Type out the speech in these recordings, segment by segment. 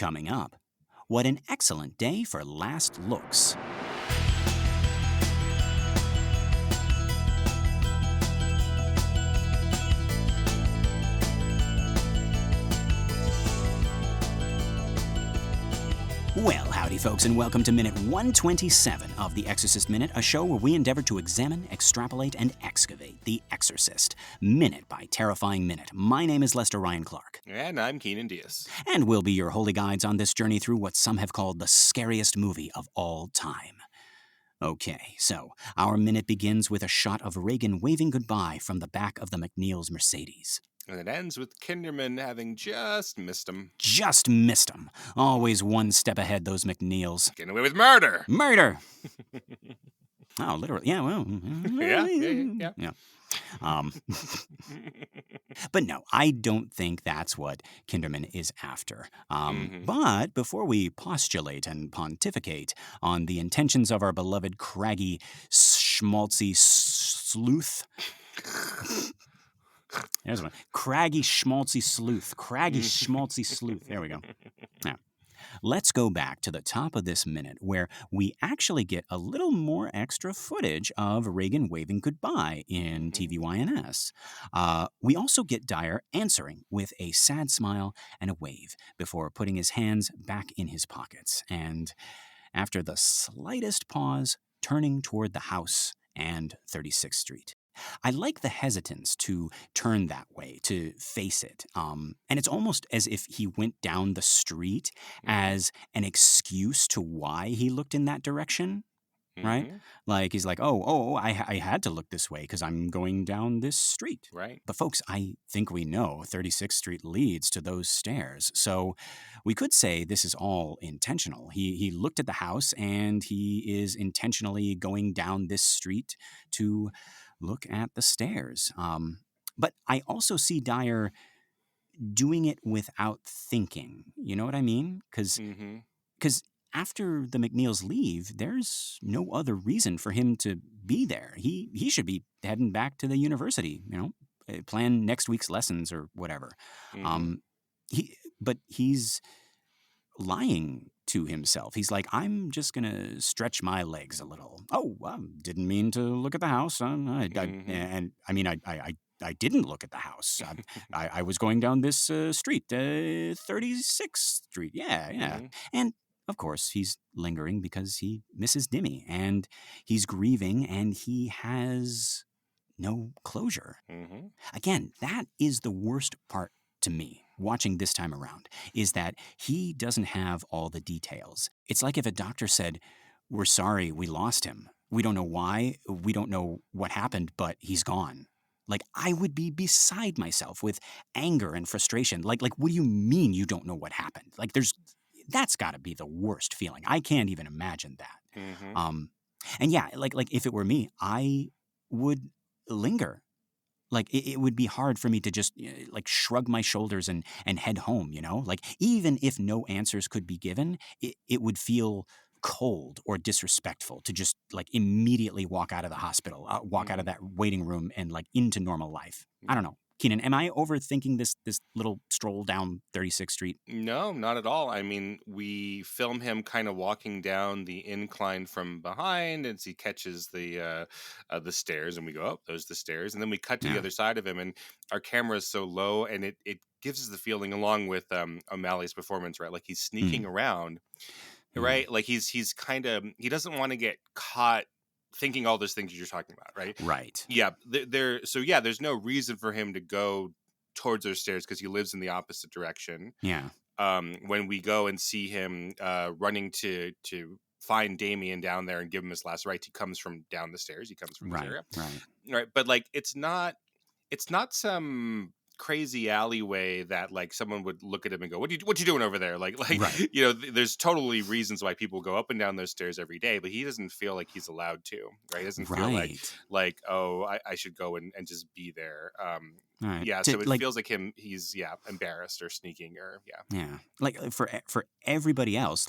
Coming up, what an excellent day for last looks. Well, howdy folks, and welcome to minute 127 of the Exorcist Minute, a show where we endeavor to examine, extrapolate, and excavate the Exorcist, minute by terrifying minute. My name is Lester Ryan Clark. And I'm Kynan Diaz. And we'll be your holy guides on this journey through what some have called the scariest movie of all time. Okay, so our minute begins with a shot of Reagan waving goodbye from the back of the McNeil's Mercedes. And it ends with Kinderman having just missed him. Just missed him. Always one step ahead, those McNeils. Getting away with murder. Murder! Oh, literally. Yeah, well. Yeah. But no, I don't think that's what Kinderman is after. But before we postulate and pontificate on the intentions of our beloved craggy, schmaltzy sleuth... There's one. Craggy, schmaltzy sleuth. Craggy, schmaltzy sleuth. There we go. Now, let's go back to the top of this minute where we actually get a little more extra footage of Reagan waving goodbye in TVYNS. We also get Dyer answering with a sad smile and a wave before putting his hands back in his pockets. And after the slightest pause, turning toward the house and 36th Street. I like the hesitance to turn that way, to face it. And it's almost as if he went down the street as an excuse to why he looked in that direction, right? Like, he's like, I had to look this way because I'm going down this street. Right. But folks, I think we know 36th Street leads to those stairs. So we could say this is all intentional. He looked at the house and he is intentionally going down this street to look at the stairs. But I also see Dyer doing it without thinking. You know what I mean? Because after the McNeils leave, there's no other reason for him to be there. He should be heading back to the university, plan next week's lessons or whatever. But he's lying to himself. He's like, I'm just going to stretch my legs a little. Oh, didn't mean to look at the house. I didn't look at the house. I was going down this street, 36th Street. Yeah. And of course, he's lingering because he misses Dimmy and he's grieving and he has no closure. Again, that is the worst part to me, watching this time around, is that he doesn't have all the details. It's like if a doctor said, we're sorry, we lost him. We don't know why, we don't know what happened, but he's gone. Like, I would be beside myself with anger and frustration. Like, what do you mean you don't know what happened? Like, that's got to be the worst feeling. I can't even imagine that. And yeah, like if it were me, I would linger. Like, it would be hard for me to just, shrug my shoulders and head home, Like, even if no answers could be given, it would feel cold or disrespectful to just, immediately walk out of the hospital, walk out of that waiting room and, into normal life. I don't know. Kynan, am I overthinking this little stroll down 36th Street? No, not at all. I mean, we film him kind of walking down the incline from behind as he catches the stairs, and we go, oh, those are the stairs. And then we cut to the other side of him, and our camera is so low, and it gives us the feeling, along with O'Malley's performance, right? Like, he's sneaking around, right? Like, he's kind of, he doesn't want to get caught thinking all those things you're talking about, right? Right. Yeah. There's no reason for him to go towards those stairs because he lives in the opposite direction. Yeah. When we go and see him running to find Damien down there and give him his last rites, he comes from down the stairs. He comes from this area. Right. But it's not some crazy alleyway that someone would look at him and go, what you doing over there? There's totally reasons why people go up and down those stairs every day, but he doesn't feel like he's allowed to, right? He doesn't feel like I should go and just be there. So it feels like he's embarrassed or sneaking or like for everybody else,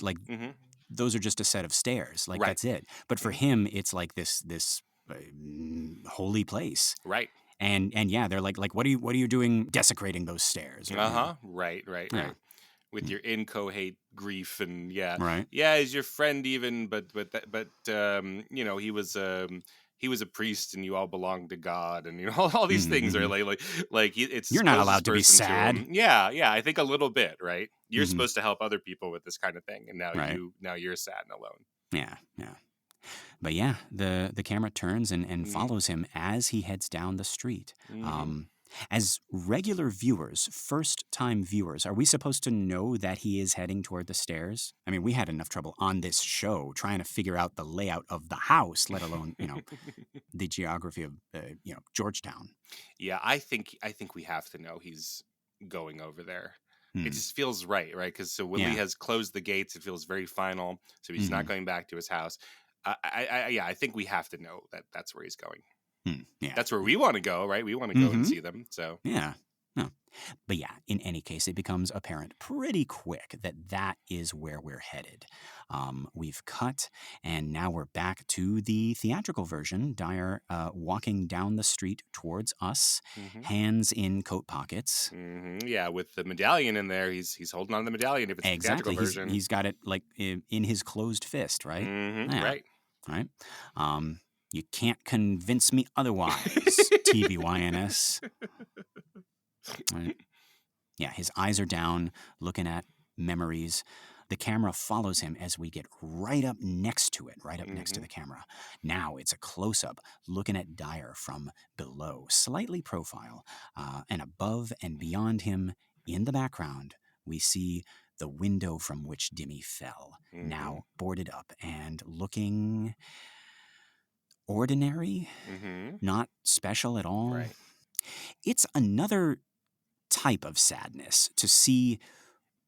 those are just a set of stairs, that's it. But for him, it's like this holy place, right? And yeah, they're like, what are you doing desecrating those stairs? Right. with your inchoate grief and Right. yeah, is your friend even? But he was a priest and you all belong to God, and all these things are it's his You're not closest allowed to be person to sad. him. Yeah, I think a little bit, right? You're Mm-hmm. supposed to help other people with this kind of thing, and Right. now you're sad and alone. Yeah. But yeah, the camera turns and Mm-hmm. follows him as he heads down the street. Mm-hmm. As regular viewers, first-time viewers, are we supposed to know that he is heading toward the stairs? I mean, we had enough trouble on this show trying to figure out the layout of the house, let alone, the geography of, Georgetown. Yeah, I think we have to know he's going over there. It Hmm. just feels right? Because so Willie Yeah. has closed the gates. It feels very final. So he's Mm-hmm. not going back to his house. Yeah, I think we have to know that that's where he's going. Yeah. That's where Yeah. we want to go, right? We want to go and Mm-hmm. see them. So Yeah. No. But yeah, in any case, it becomes apparent pretty quick that is where we're headed. We've cut, and now we're back to the theatrical version. Dyer walking down the street towards us, hands in coat pockets. Yeah, with the medallion in there, he's holding on to the medallion. If it's the theatrical Exactly, version, he's got it like in his closed fist, right? Yeah, right. right. You can't convince me otherwise. TVYNS. Right. Yeah, his eyes are down, looking at memories. The camera follows him as we get right up next to it, right up next to the camera. Now it's a close-up, looking at Dyer from below, slightly profile, and above and beyond him, in the background, we see the window from which Dimmy fell, now boarded up and looking ordinary, not special at all. Right. It's another type of sadness to see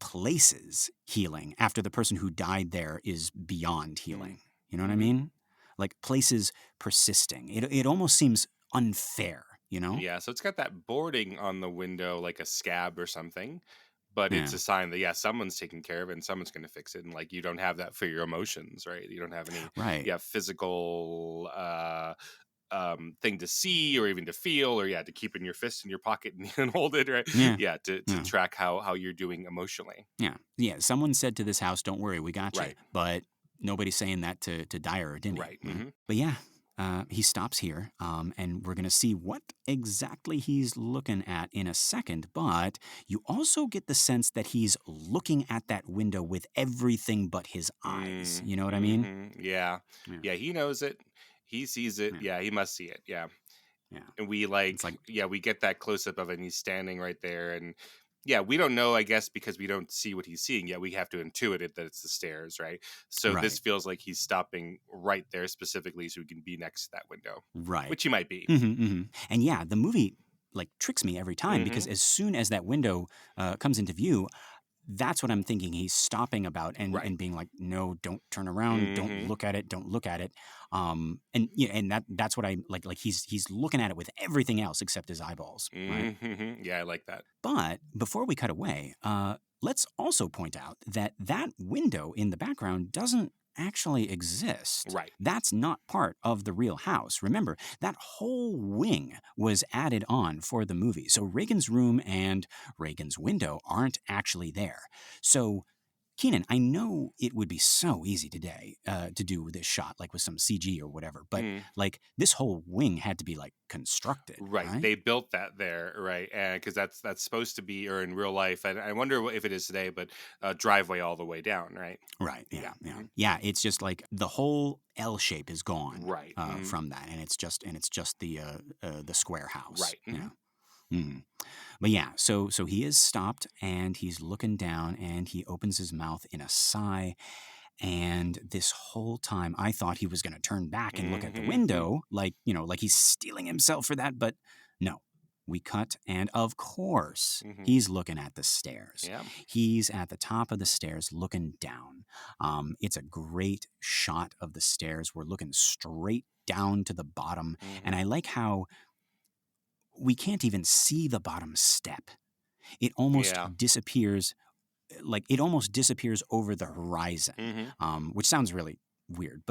places healing after the person who died there is beyond healing. You know what I mean? Like places persisting. It almost seems unfair, Yeah, so it's got that boarding on the window like a scab or something, but it's Yeah. a sign that someone's taking care of it and someone's going to fix it, and like you don't have that for your emotions, right? You don't have any Right. physical thing to see or even to feel, or to keep in your fist in your pocket and hold it, right? Yeah. To Yeah. track how you're doing emotionally. Yeah. Someone said to this house, "Don't worry, we got you." Right. But nobody's saying that to Dyer or Dimmy. Right. But yeah, he stops here, and we're going to see what exactly he's looking at in a second. But you also get the sense that he's looking at that window with everything but his eyes. You know what I mean? Yeah. He knows it. He sees it. Yeah, he must see it. Yeah. And we It's like, we get that close up of it, and he's standing right there, and we don't know, I guess, because we don't see what he's seeing yet. We have to intuit it that it's the stairs, right? So this feels like he's stopping right there specifically so he can be next to that window. right. Which he might be. And yeah, the movie like tricks me every time because as soon as that window comes into view, that's what I'm thinking he's stopping about and being like, no, don't turn around, don't look at it, don't look at it. And that's what I like he's looking at it with everything else except his eyeballs. Right? Yeah, I like that. But before we cut away, let's also point out that window in the background doesn't actually exist. Right. That's not part of the real house. Remember, that whole wing was added on for the movie. So Reagan's room and Reagan's window aren't actually there. So Kynan, I know it would be so easy today to do this shot, like with some CG or whatever, but like this whole wing had to be like constructed. Right. They built that there, right? And because that's supposed to be, or in real life, and I wonder if it is today, but driveway all the way down, right? Right. Yeah. It's just like the whole L shape is gone, right? From that, and it's just the square house, right? But yeah, so he is stopped and he's looking down and he opens his mouth in a sigh. And this whole time I thought he was going to turn back and look at the window, like he's steeling himself for that. But no, we cut. And of course, he's looking at the stairs. Yeah. He's at the top of the stairs looking down. It's a great shot of the stairs. We're looking straight down to the bottom. And I like how we can't even see the bottom step. It almost disappears, over the horizon, which sounds really weird.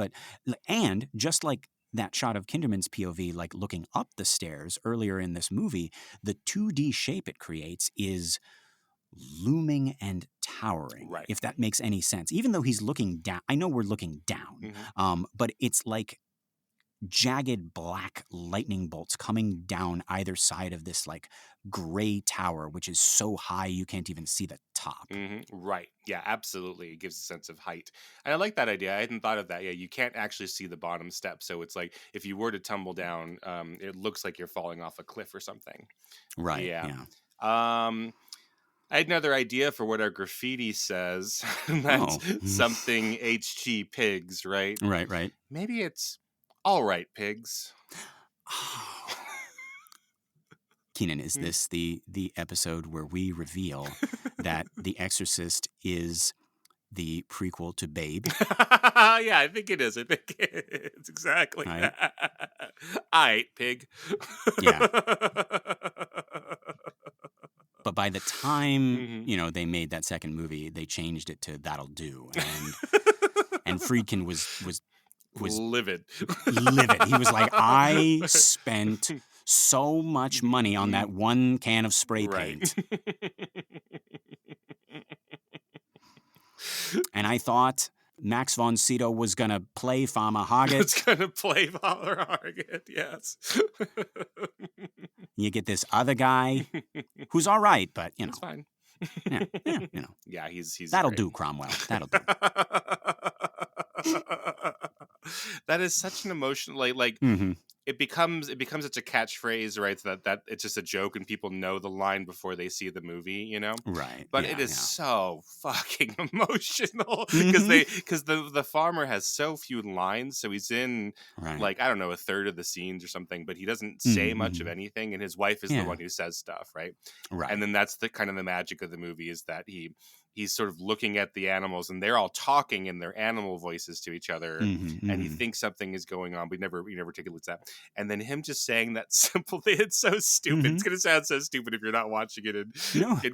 And just like that shot of Kinderman's POV, like looking up the stairs earlier in this movie, the 2D shape it creates is looming and towering, Right. if that makes any sense. Even though he's looking down, I know we're looking down, but it's like jagged black lightning bolts coming down either side of this like gray tower, which is so high you can't even see the top. Right. Yeah, absolutely. It gives a sense of height. And I like that idea. I hadn't thought of that. Yeah, you can't actually see the bottom step. So it's like if you were to tumble down, it looks like you're falling off a cliff or something. Right. Yeah. Yeah. I had another idea for what our graffiti says. That's something HT pigs, right? Right, right. Maybe it's all right, pigs. Kynan, is this the episode where we reveal that The Exorcist is the prequel to Babe? Yeah, I think it is. I think it's exactly right? that. I ate pig. Yeah. But by the time, they made that second movie, they changed it to That'll Do. And Friedkin was livid. Livid. He was like, I spent so much money on that one can of spray paint. And I thought Max von Sydow was going to play Farmer Hoggett. It's going to play Farmer Hoggett, yes. You get this other guy who's all right, but, It's fine. Yeah, Yeah, he's That'll great. do, Cromwell. That'll do. That is such an emotional, like it becomes such a catchphrase, right? So that it's just a joke and people know the line before they see the movie, Right. But it is so fucking emotional because the farmer has so few lines, so he's in like I don't know, a third of the scenes or something, but he doesn't say much of anything, and his wife is the one who says stuff, right? Right. And then that's the kind of the magic of the movie is that he's sort of looking at the animals and they're all talking in their animal voices to each other, and he thinks something is going on, but he never articulates that. And then him just saying that simple thing, it's so stupid. It's gonna sound so stupid if you're not watching it in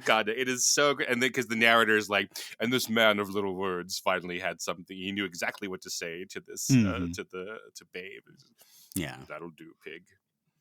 context. It is so good. And then because the narrator is like, and this man of little words finally had something. He knew exactly what to say to this to Babe. Yeah, that'll do, pig.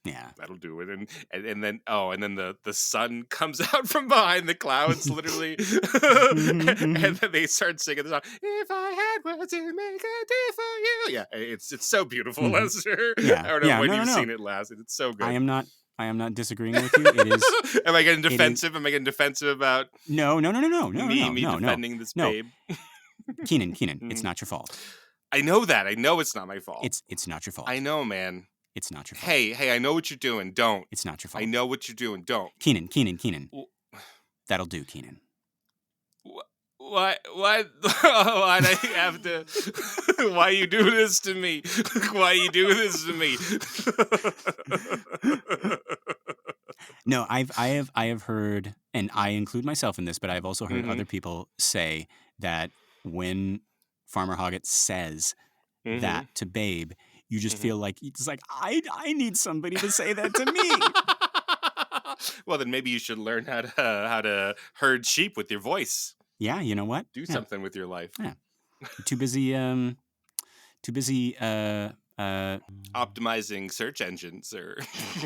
Yeah, that'll do it. And then the sun comes out from behind the clouds, literally, and then they start singing the song. If I had words to make a day for you, yeah, it's so beautiful, Lester. Yeah, I don't know when you've seen it last. It's so good. I am not disagreeing with you. It is. Am I getting defensive? Am I getting defensive about? No. Me defending this babe. Kynan, it's not your fault. I know that. I know it's not my fault. It's not your fault. I know, man. It's not your fault. Hey, I know what you're doing. Don't. It's not your fault. I know what you're doing. Don't. Kynan. That'll do, Kynan. Why? Why'd I have to? Why you do this to me? Why you do this to me? No, I have heard, and I include myself in this, but I've also heard other people say that when Farmer Hoggett says that to Babe, you just feel like it's like I need somebody to say that to me. Well, then maybe you should learn how to herd sheep with your voice. Yeah, you know what? Do something with your life. Yeah, too busy optimizing search engines or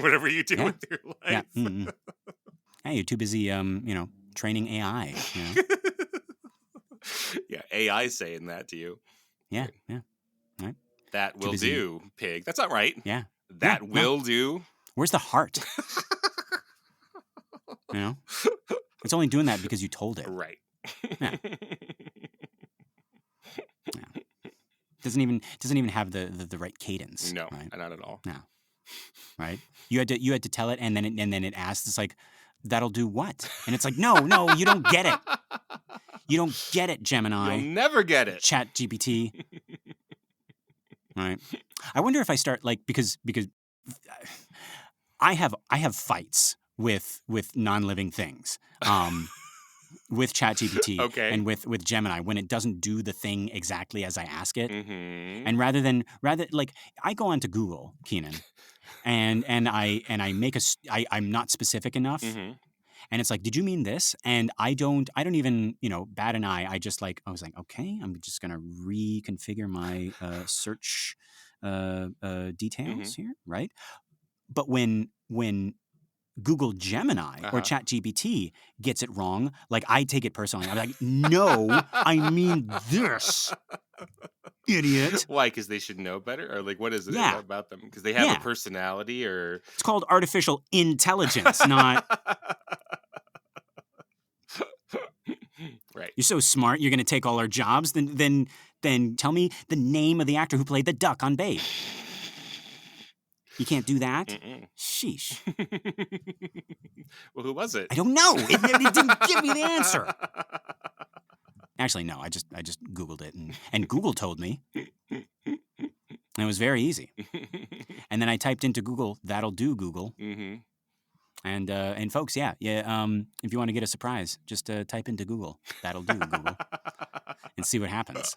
whatever you do with your life. Yeah, yeah, you're too busy training AI. Yeah, AI saying that to you. Yeah. Right. That will do, pig. That's not right. Yeah. That will do. Where's the heart? It's only doing that because you told it. Right. Yeah. Doesn't even have the right cadence. No, right? Not at all. No. Right. You had to tell it, and then it asks. It's like, that'll do what? And it's like, no, you don't get it. You don't get it, Gemini. You'll never get it. Chat-GPT. Right. I wonder if I start because I have fights with non-living things. With Chat-GPT and with Gemini when it doesn't do the thing exactly as I ask it. And rather I go onto Google, Kynan, and I make I'm not specific enough. And it's like, did you mean this? And I don't even, bat an eye. I was like, okay, I'm just going to reconfigure my search details here, right? But when Google Gemini or Chat-GPT gets it wrong, like I take it personally. I'm like, no, I mean this, idiot. Why? Because they should know better? Or like, what is it about them? Because they have a personality, or it's called artificial intelligence, not. Right. You're so smart. You're going to take all our jobs. Then tell me the name of the actor who played the duck on Babe. You can't do that? Mm-mm. Sheesh. Well, who was it? I don't know. It didn't give me the answer. Actually, no. I just Googled it, and Google told me. And it was very easy. And then I typed into Google, "That'll do, Google." Mm-hmm. And folks, if you want to get a surprise, just type into Google, "That'll do, Google," and see what happens.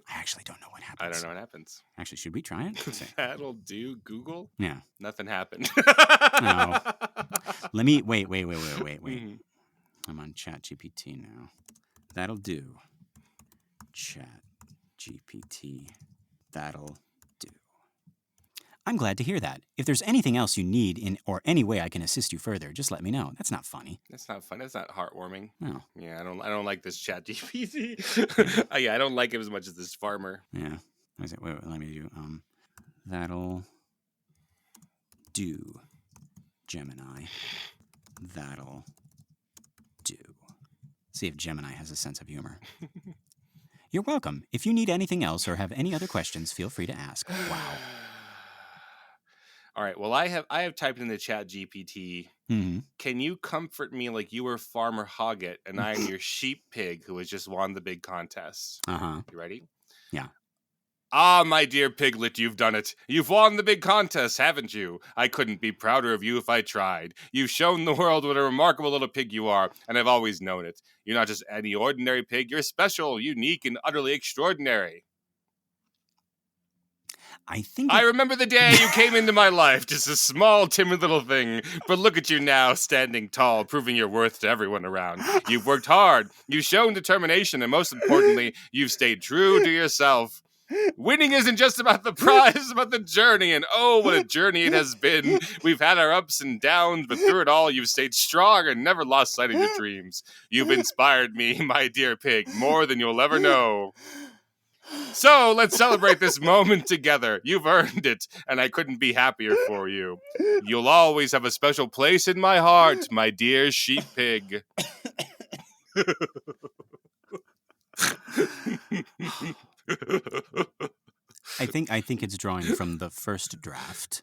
I actually don't know what happens. I don't know what happens. Actually, should we try it? That'll do, Google? Yeah. Nothing happened. No. Let me wait. Mm-hmm. I'm on Chat-GPT now. That'll do. Chat-GPT. That'll do. I'm glad to hear that. If there's anything else you need or any way I can assist you further, just let me know. That's not funny. That's not fun. That's not heartwarming. No. Yeah, I don't like this Chat-GPT. I don't like him as much as this farmer. Yeah. Wait, let me do. That'll do, Gemini. That'll do. See if Gemini has a sense of humor. You're welcome. If you need anything else or have any other questions, feel free to ask. Wow. All right. Well, I have typed in the Chat-GPT. Mm-hmm. Can you comfort me like you were Farmer Hoggett and I am your sheep pig who has just won the big contest? Uh-huh. You ready? Yeah. Ah, my dear piglet, you've done it. You've won the big contest, haven't you? I couldn't be prouder of you if I tried. You've shown the world what a remarkable little pig you are, and I've always known it. You're not just any ordinary pig. You're special, unique, and utterly extraordinary. I remember the day you came into my life, just a small, timid little thing. But look at you now, standing tall, proving your worth to everyone around. You've worked hard, you've shown determination, and most importantly, you've stayed true to yourself. Winning isn't just about the prize, it's about the journey, and oh, what a journey it has been. We've had our ups and downs, but through it all, you've stayed strong and never lost sight of your dreams. You've inspired me, my dear pig, more than you'll ever know. So let's celebrate this moment together. You've earned it, and I couldn't be happier for you. You'll always have a special place in my heart, my dear sheep pig. I think it's drawing from the first draft.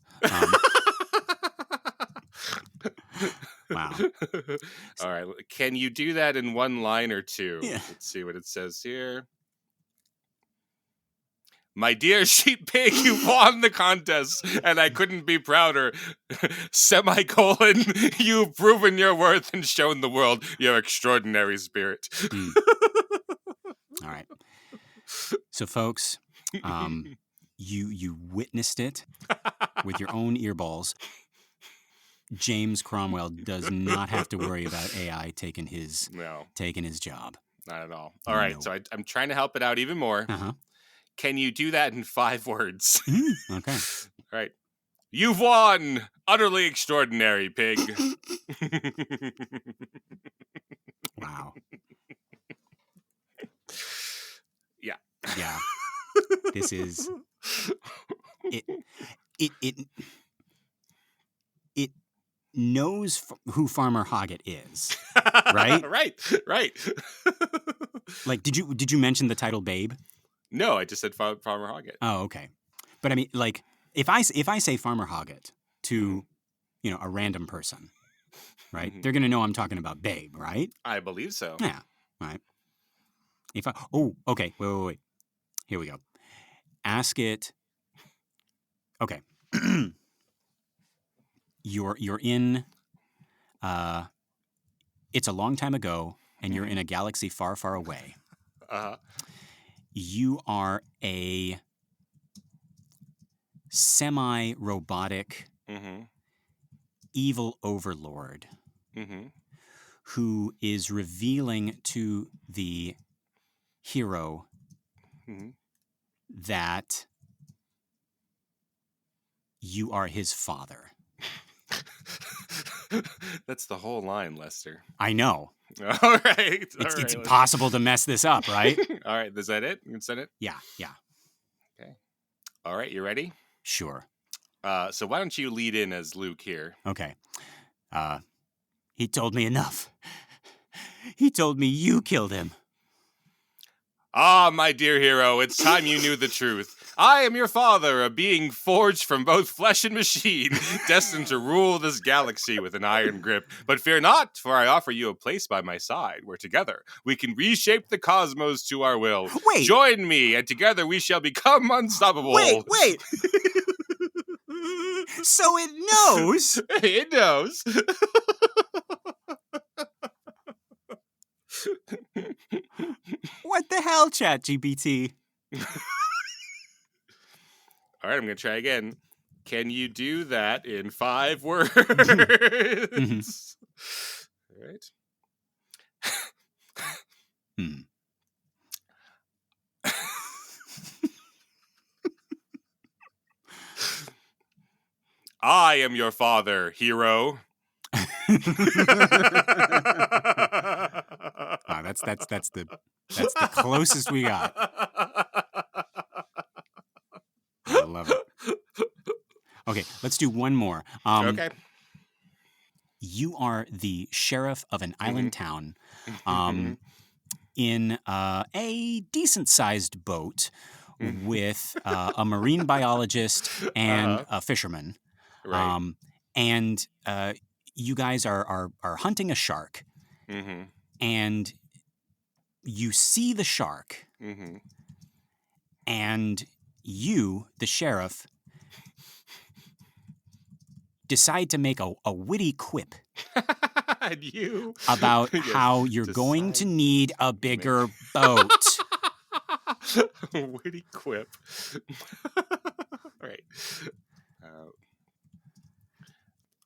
Wow. All right. Can you do that in one line or two? Yeah. Let's see what it says here. My dear sheep pig, you won the contest, and I couldn't be prouder. Semicolon, you've proven your worth and shown the world your extraordinary spirit. All right. So, folks, you witnessed it with your own earballs. James Cromwell does not have to worry about AI taking his job. Not at all. All right, so I'm trying to help it out even more. Uh-huh. Can you do that in 5 words? Okay. All right. You've won! Utterly extraordinary, pig. Wow. Yeah. Yeah. This is... It knows who Farmer Hoggett is, right? Right. Like, did you mention the title Babe? No, I just said Farmer Hoggett. Oh, okay. But I mean, like, if I say Farmer Hoggett to, a random person, right? They're gonna know I'm talking about Babe, right? I believe so. Yeah. Right. Okay. Wait. Here we go. Ask it. Okay. You're in. It's a long time ago, and you're in a galaxy far, far away. You are a semi-robotic evil overlord who is revealing to the hero that you are his father. That's the whole line, Lester. I know. All right. It's impossible to mess this up, right? All right. Is that it? You said it? Yeah. Okay. All right. You ready? Sure. So why don't you lead in as Luke here? Okay. He told me enough. He told me you killed him. Ah, my dear hero, it's time you knew the truth. I am your father, a being forged from both flesh and machine, destined to rule this galaxy with an iron grip. But fear not, for I offer you a place by my side, where together we can reshape the cosmos to our will. Wait. Join me, and together we shall become unstoppable. Wait. So it knows? It knows. What the hell, Chat-GPT? All right, I'm going to try again. Can you do that in 5 words? All right. I am your father, hero. Wow, that's the closest we got. I love it. Okay, let's do one more. Okay. You are the sheriff of an island town, in a decent-sized boat with a marine biologist and a fisherman. Right. And you guys are hunting a shark, and you see the shark, and you, the sheriff, decide to make a witty quip about how you're going to need a bigger boat. Witty quip. Right.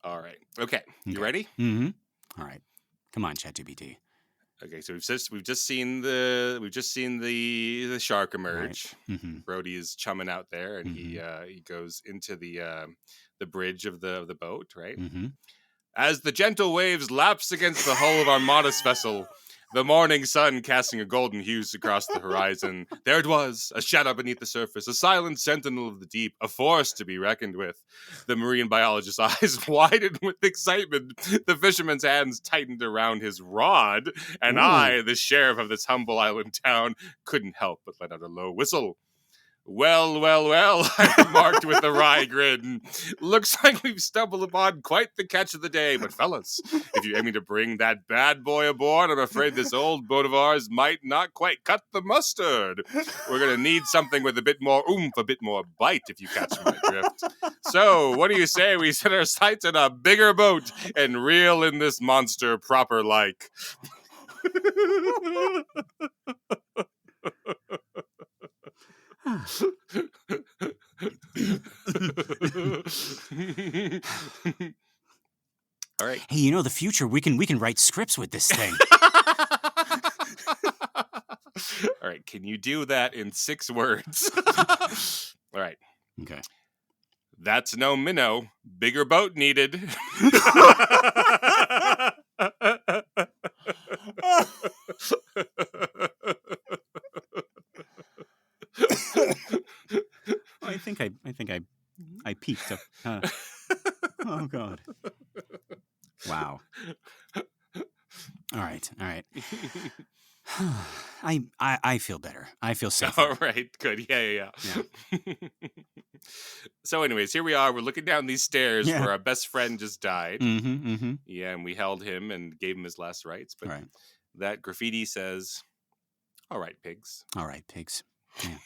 All right. Okay. You ready? All right. Come on, Chat-GPT. Okay, so we've just seen the shark emerge. Right. Brody is chumming out there, and he goes into the bridge of the boat. Right. As the gentle waves laps against the hull of our modest vessel, the morning sun casting a golden hues across the horizon, there it was, a shadow beneath the surface, a silent sentinel of the deep, a force to be reckoned with. The marine biologist's eyes widened with excitement. The fisherman's hands tightened around his rod, and I, the sheriff of this humble island town, couldn't help but let out a low whistle. Well, I remarked with a wry grin. Looks like we've stumbled upon quite the catch of the day, but fellas, if you're aiming to bring that bad boy aboard, I'm afraid this old boat of ours might not quite cut the mustard. We're going to need something with a bit more oomph, a bit more bite, if you catch my drift. So, what do you say we set our sights on a bigger boat and reel in this monster proper like? All right. Hey, you know, the future, we can write scripts with this thing. All right. Can you do that in 6 words? All right. Okay. That's no minnow. Bigger boat needed. I think I peaked. Oh God! Wow. All right. I feel better. I feel safer. All right. Good. Yeah. So, anyways, here we are. We're looking down these stairs where our best friend just died. Yeah, and we held him and gave him his last rites. But that graffiti says, "All right, pigs." All right, pigs. Yeah.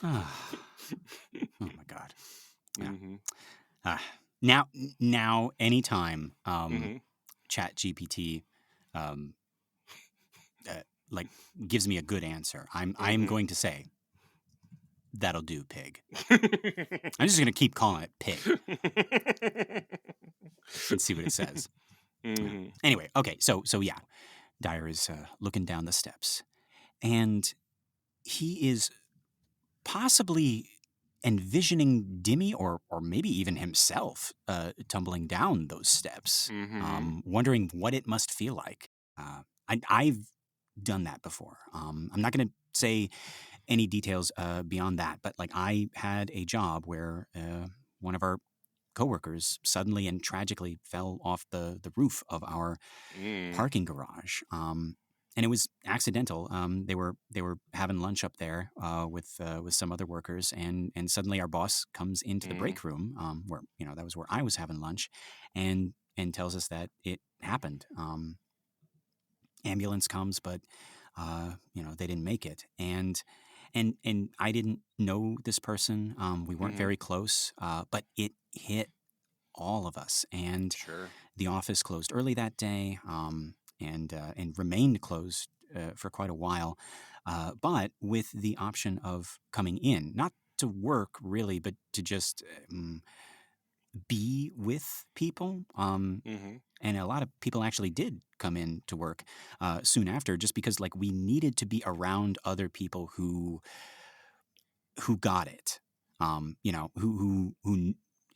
Oh my God. Yeah. Now, anytime Chat-GPT like gives me a good answer, I'm going to say, "That'll do, pig." I'm just going to keep calling it pig and see what it says. Anyway, okay, so yeah, Dyer is looking down the steps, and he is possibly envisioning Dimmy or maybe even himself tumbling down those steps, wondering what it must feel like. I've done that before. I'm not going to say any details beyond that, but like I had a job where one of our coworkers suddenly and tragically fell off the roof of our parking garage. And it was accidental. They were having lunch up there with some other workers, and suddenly our boss comes into the break room where that was where I was having lunch, and tells us that it happened. Ambulance comes, but they didn't make it, and I didn't know this person. We weren't very close, but it hit all of us, and Sure. the office closed early that day, and remained closed for quite a while, but with the option of coming in, not to work really, but to just be with people. And a lot of people actually did come in to work soon after, just because like we needed to be around other people who got it, who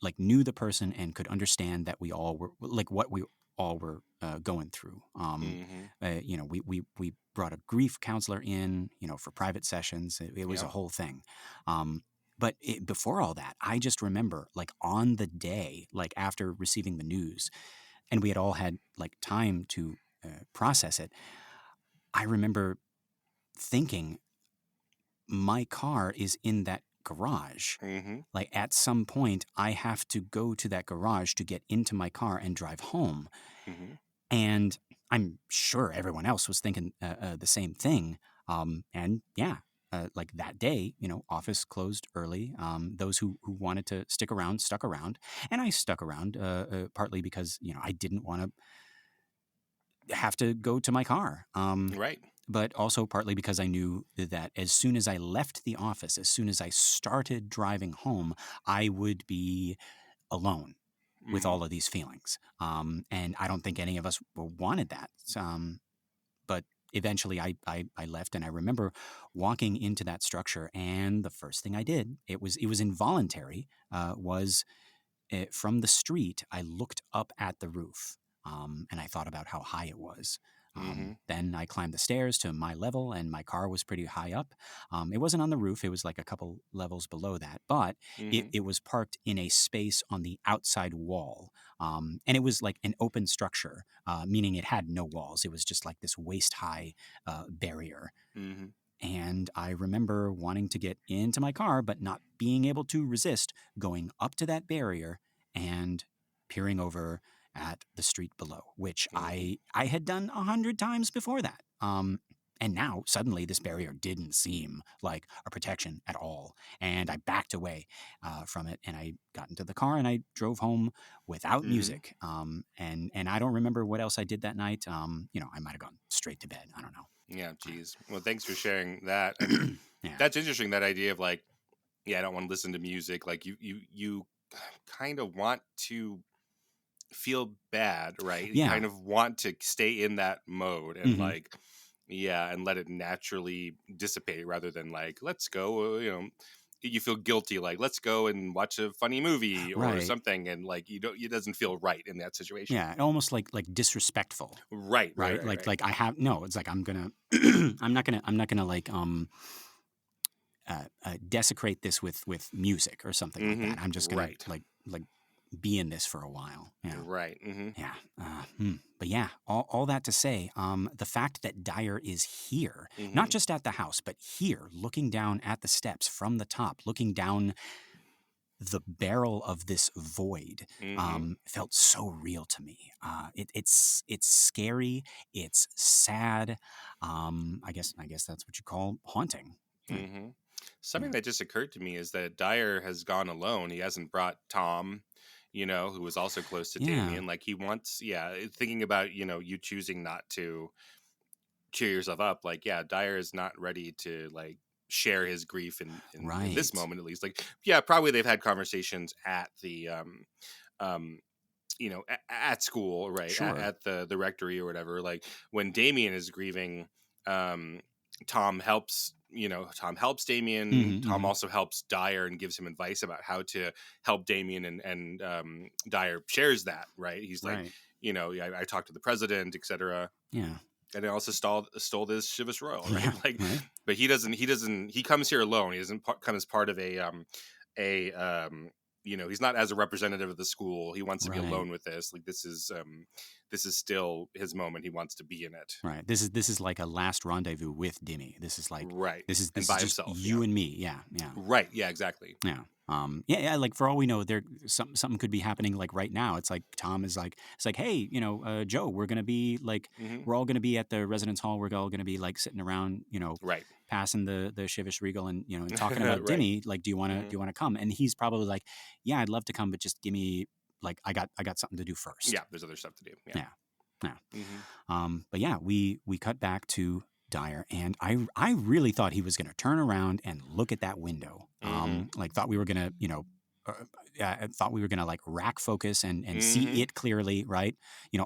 like knew the person and could understand that we all were like what we all were going through. We brought a grief counselor in, for private sessions. It was a Yeah. whole thing. But before all that, I just remember like on the day, like after receiving the news, and we had all had like time to process it. I remember thinking, my car is in that garage. Like at some point, I have to go to that garage to get into my car and drive home. And I'm sure everyone else was thinking the same thing. And yeah, like that day, office closed early. Those who wanted to stick around stuck around, and I stuck around partly because I didn't want to have to go to my car. Right. But also partly because I knew that as soon as I left the office, as soon as I started driving home, I would be alone with all of these feelings. And I don't think any of us wanted that. But eventually I left, and I remember walking into that structure, and the first thing I did, it was involuntary, was from the street, I looked up at the roof, and I thought about how high it was. Then I climbed the stairs to my level, and my car was pretty high up. It wasn't on the roof, it was like a couple levels below that, but it was parked in a space on the outside wall. And it was like an open structure, meaning it had no walls. It was just like this waist high barrier. And I remember wanting to get into my car, but not being able to resist going up to that barrier and peering over at the street below, which I had done 100 times before that. And now suddenly this barrier didn't seem like a protection at all. And I backed away from it, and I got into the car and I drove home without music. And I don't remember what else I did that night. I might have gone straight to bed. I don't know. Yeah, geez. Well, thanks for sharing that. And Yeah. that's interesting, that idea of like, I don't want to listen to music. Like you kind of want to feel bad, right? You Yeah. kind of want to stay in that mode and like, and let it naturally dissipate, rather than like, let's go, you feel guilty, like let's go and watch a funny movie or Right. something, and like it doesn't feel right in that situation. Yeah, almost like disrespectful, Right. right? Like I have no. It's like I'm gonna, I'm not gonna like desecrate this with music or something like that. I'm just gonna Right. like be in this for a while. Yeah, Right. yeah. But yeah, all that to say, the fact that Dyer is here, not just at the house, but here, looking down at the steps from the top, looking down the barrel of this void, felt so real to me. It's scary. It's sad. I guess that's what you call haunting. Something that just occurred to me is that Dyer has gone alone. He hasn't brought Tom, who was also close to Yeah. Damien. Like he wants, thinking about, you choosing not to cheer yourself up. Like, Dyer is not ready to like share his grief in this moment, at least. Like, probably they've had conversations at the, at school, right? Sure. At the rectory or whatever. Like when Damien is grieving, Tom helps Tom helps Damien. Tom also helps Dyer and gives him advice about how to help Damien, and Dyer shares that, right? He's like, I talked to the president, etc. Yeah. And it also stole this Chivas Royal, right? Yeah, like, right. but he comes here alone. He doesn't come as part of he's not as a representative of the school. He wants to be alone with this. Like, this is still his moment. He wants to be in it. Right. This is like a last rendezvous with Dimmy. This is like, right. This is by just himself, you and me. Yeah. Yeah. Right. Yeah. Exactly. Yeah. Yeah. Like, for all we know, something could be happening like right now. It's like Tom is like, hey, Joe, we're gonna be like, we're all gonna be at the residence hall. We're all gonna be like sitting around, right, passing the Chivas Regal and and talking about right. Dimmy. Like, do you want to come? And he's probably like, yeah, I'd love to come, but just give me, like, I got something to do first. Yeah, there's other stuff to do. Yeah. But yeah, we cut back to Dyer, and I really thought he was going to turn around and look at that window. Like, thought we were going to, thought we were going to like rack focus and see it clearly, right?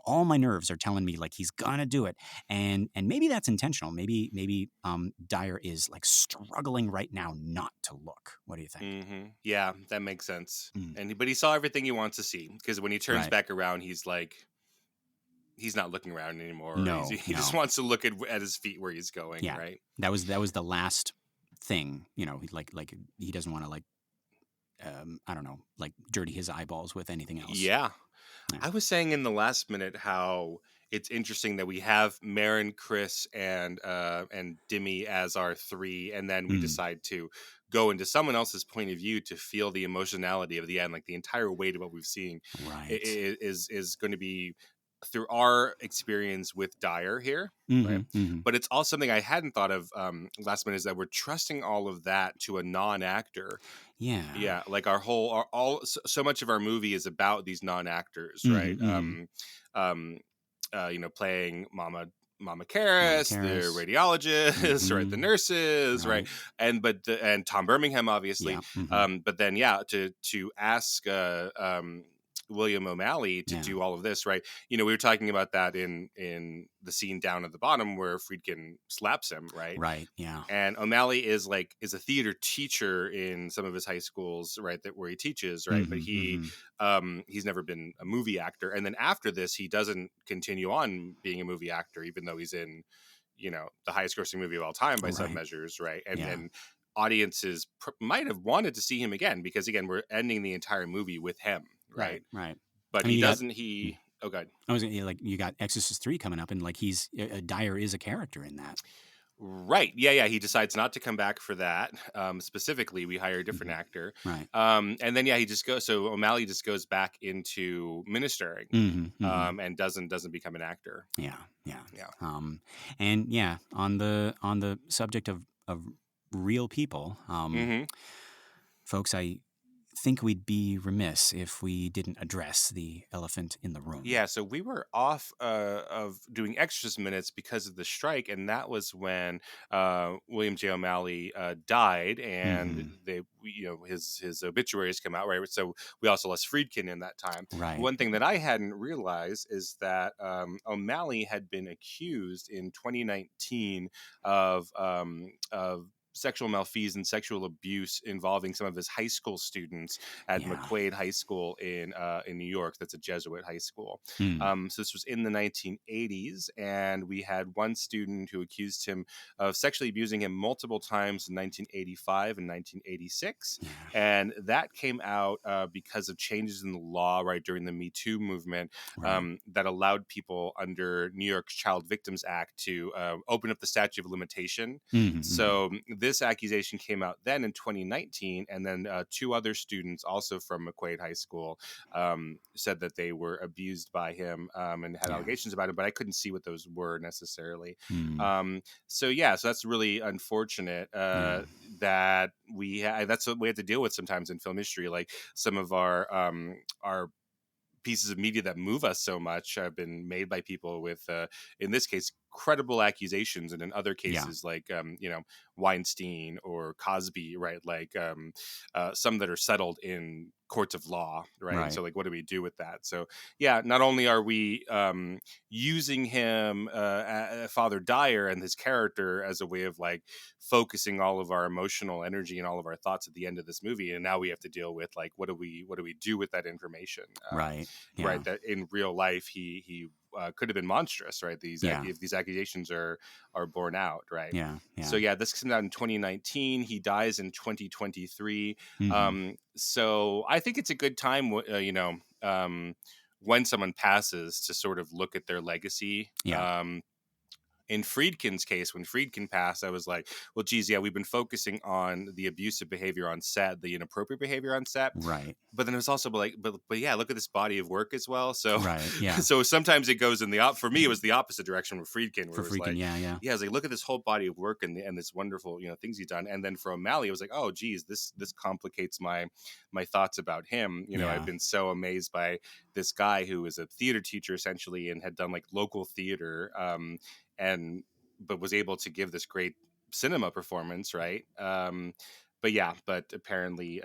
All my nerves are telling me like he's going to do it. And maybe that's intentional. Maybe Dyer is like struggling right now not to look. What do you think? Yeah, that makes sense. But he saw everything he wants to see, because when he turns back around, he's like, he's not looking around anymore. No, he just wants to look at his feet where he's going. Yeah. Right. That was the last thing, like he doesn't want to like, I don't know, like dirty his eyeballs with anything else. Yeah. I was saying in the last minute how it's interesting that we have Marin, Chris, and Dimmy as our three, and then we decide to go into someone else's point of view to feel the emotionality of the end. Like, the entire weight of what we've seen is going to be through our experience with Dyer here, right? But it's also something I hadn't thought of last minute, is that we're trusting all of that to a non-actor. Yeah, like so much of our movie is about these non-actors, right? Playing Mama Karras, the radiologist, right? The nurses, right? And Tom Birmingham, obviously. But then, to ask William O'Malley to do all of this, right? We were talking about that in the scene down at the bottom where Friedkin slaps him, right? Right. Yeah. And O'Malley is a theater teacher in some of his high schools, right? Where he teaches, right? But he's never been a movie actor. And then after this, he doesn't continue on being a movie actor, even though he's in, the highest grossing movie of all time by some measures, right? And audiences might have wanted to see him again, because again, we're ending the entire movie with him. Right. But he doesn't. Oh, God. I was like, you got Exorcist 3 coming up, and like Dyer is a character in that. Right. Yeah. He decides not to come back for that. Specifically, we hire a different actor. Right. And then he just goes. So O'Malley just goes back into ministering, and doesn't become an actor. Yeah. And yeah, on the subject of real people, folks, I think we'd be remiss if we didn't address the elephant in the room. Yeah, so we were off of doing Exorcist Minutes because of the strike, and that was when William J. O'Malley died, and his obituaries come out, right? So we also lost Friedkin in that time. Right. One thing that I hadn't realized is that O'Malley had been accused in 2019 of sexual malfeasance, sexual abuse involving some of his high school students at McQuaid High School in New York. That's a Jesuit high school. So this was in the 1980s, and we had one student who accused him of sexually abusing him multiple times in 1985 and 1986, and that came out because of changes in the law right during the Me Too movement that allowed people under New York's Child Victims Act to open up the statute of limitation. So this accusation came out then in 2019, and then two other students also from McQuaid High School said that they were abused by him and had allegations about him, but I couldn't see what those were necessarily. So that's really unfortunate that that's what we have to deal with sometimes in film history. Like, some of our pieces of media that move us so much have been made by people with, in this case, credible accusations, and in other cases, like Weinstein or Cosby, right? Like some that are settled in courts of law, right? So like, what do we do with that? So yeah, not only are we using him, Father Dyer and his character, as a way of like focusing all of our emotional energy and all of our thoughts at the end of this movie, and now we have to deal with like, what do we do with that information? Right, that in real life he could have been monstrous, right? If these accusations are borne out, right? So yeah, this came out in 2019. He dies in 2023. So I think it's a good time, when someone passes, to sort of look at their legacy. In Friedkin's case, when Friedkin passed, I was like, well, geez, yeah, we've been focusing on the abusive behavior on set, the inappropriate behavior on set. Right. But then it was also like, but yeah, look at this body of work as well. So, so sometimes it goes in for me, it was the opposite direction with Friedkin, where it was like, I was like, look at this whole body of work and this wonderful, things he's done. And then for O'Malley, I was like, oh, geez, this complicates my thoughts about him. I've been so amazed by this guy who was a theater teacher essentially and had done like local theater, but was able to give this great cinema performance, right? But apparently,